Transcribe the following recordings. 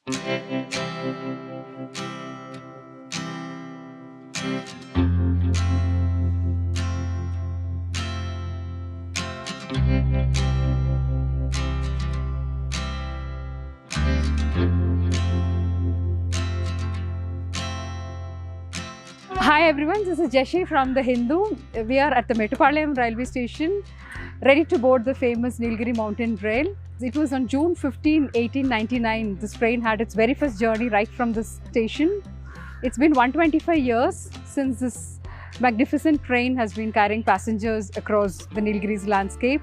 Hi everyone, this is Jeshi from The Hindu. We are at the Mettupalayam railway station, ready to board the famous Nilgiris Mountain Rail. It was on June 15, 1899. This train had its very first journey right from this station. It's been 125 years since this magnificent train has been carrying passengers across the Nilgiris landscape.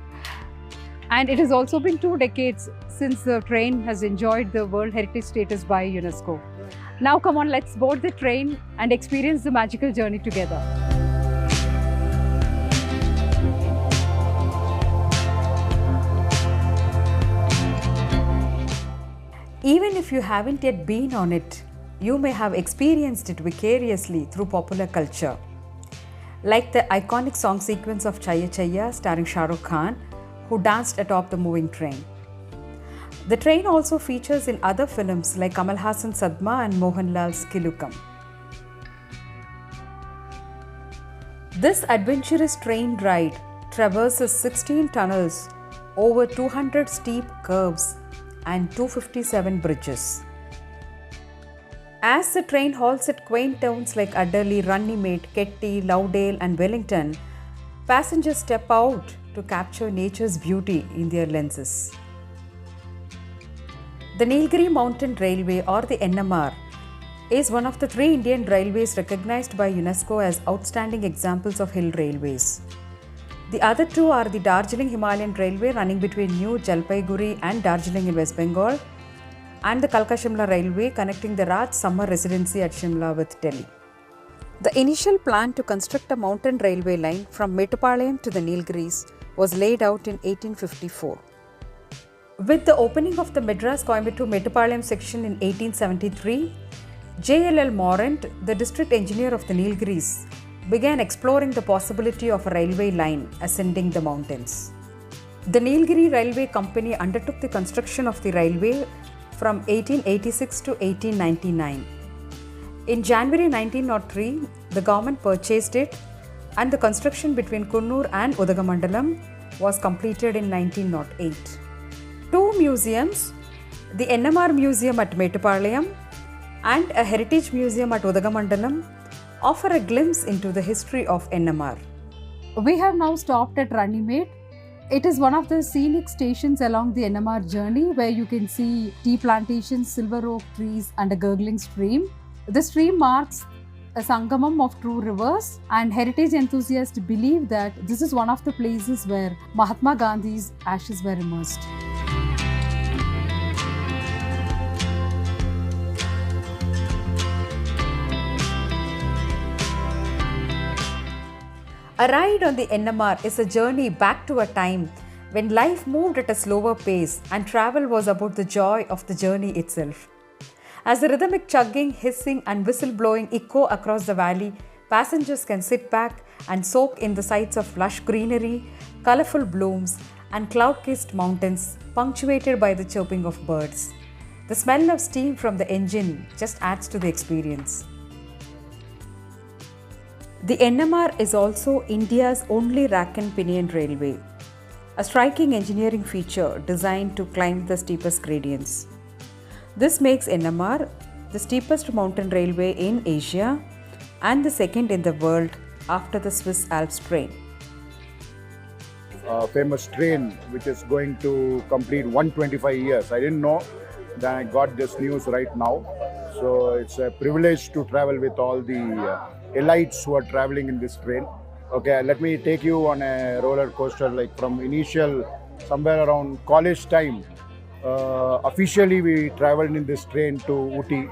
And it has also been 2 decades since the train has enjoyed the World Heritage status by UNESCO. Now come on, let's board the train and experience the magical journey together. Even if you haven't yet been on it, you may have experienced it vicariously through popular culture. Like the iconic song sequence of Chaya Chaya starring Shah Rukh Khan, who danced atop the moving train. The train also features in other films like Kamal Hassan's Sadma and Mohanlal's Kilukam. This adventurous train ride traverses 16 tunnels, over 200 steep curves and 257 bridges. As the train halts at quaint towns like Adderly, Runnymede, Ketti, Lovedale and Wellington, passengers step out to capture nature's beauty in their lenses. The Nilgiris Mountain Railway, or the NMR, is one of the 3 Indian railways recognized by UNESCO as outstanding examples of hill railways. The other 2 are the Darjeeling Himalayan Railway running between New Jalpaiguri and Darjeeling in West Bengal, and the Kalka-Shimla Railway connecting the Raj summer residency at Shimla with Delhi. The initial plan to construct a mountain railway line from Mettupalayam to the Nilgiris was laid out in 1854. With the opening of the Madras-Coimbatore-Mettupalayam section in 1873, J.L.L. Morant, the district engineer of the Nilgiris, began exploring the possibility of a railway line ascending the mountains. The Nilgiris Railway Company undertook the construction of the railway from 1886 to 1899. In January 1903, the government purchased it, and the construction between Kunnur and Udagamandalam was completed in 1908. 2 museums, the NMR Museum at Mettupalayam and a Heritage Museum at Udagamandalam, offer a glimpse into the history of NMR. We have now stopped at Runnymede. It is one of the scenic stations along the NMR journey where you can see tea plantations, silver oak trees and a gurgling stream. The stream marks a sangamam of 2 rivers, and heritage enthusiasts believe that this is one of the places where Mahatma Gandhi's ashes were immersed. A ride on the NMR is a journey back to a time when life moved at a slower pace and travel was about the joy of the journey itself. As the rhythmic chugging, hissing and whistle blowing echo across the valley, passengers can sit back and soak in the sights of lush greenery, colorful blooms and cloud-kissed mountains punctuated by the chirping of birds. The smell of steam from the engine just adds to the experience. The NMR is also India's only rack and pinion railway, a striking engineering feature designed to climb the steepest gradients. This makes NMR the steepest mountain railway in Asia and the second in the world after the Swiss Alps train. A famous train which is going to complete 125 years. I didn't know, then I got this news right now. So it's a privilege to travel with all the elites who are traveling in this train. Okay, let me take you on a roller coaster, like from initial somewhere around college time. Officially we traveled in this train to Ooty.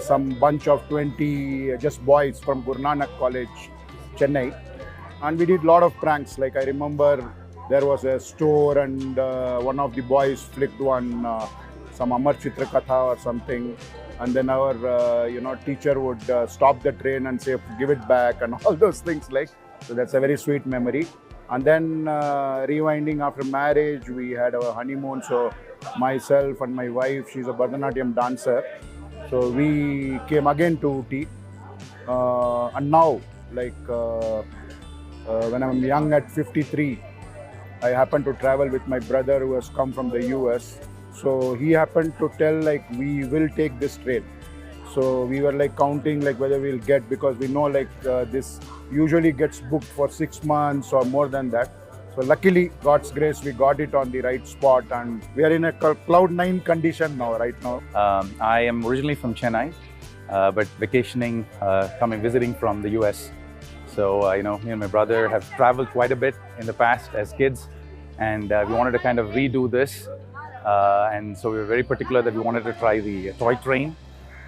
Some bunch of 20 just boys from Guru Nanak College, Chennai. And we did a lot of pranks. Like I remember there was a store and one of the boys flicked one some Amar Chitra Katha or something. And then our teacher would stop the train and say, give it back and all those things like. So that's a very sweet memory. And then rewinding after marriage, we had our honeymoon. So myself and my wife, she's a Bharatanatyam dancer. So we came again to Ooty. And now, like when I'm young at 53, I happened to travel with my brother who has come from the US. So he happened to tell like we will take this train. So we were like counting like whether we'll get, because we know like this usually gets booked for 6 months or more than that. So luckily, God's grace, we got it on the right spot, and we are in a cloud 9 condition now, right now. I am originally from Chennai, but vacationing, visiting from the US. So, me and my brother have traveled quite a bit in the past as kids, and we wanted to kind of redo this. And so we were very particular that we wanted to try the toy train.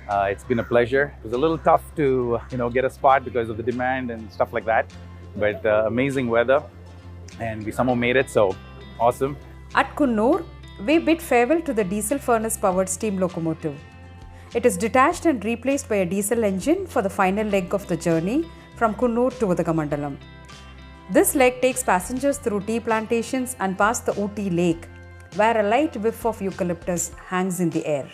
It's been a pleasure. It was a little tough to, get a spot because of the demand and stuff like that, but amazing weather, and we somehow made it, so awesome. At Kunnur, we bid farewell to the diesel furnace-powered steam locomotive. It is detached and replaced by a diesel engine for the final leg of the journey from Kunnur to Udagamandalam. This leg takes passengers through tea plantations and past the Ooty lake, where a light whiff of eucalyptus hangs in the air.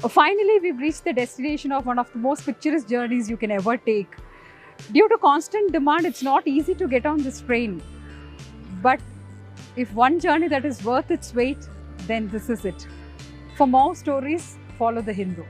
Finally, we've reached the destination of one of the most picturesque journeys you can ever take. Due to constant demand, it's not easy to get on this train. But if one journey that is worth its weight, then this is it. For more stories, follow The Hindu.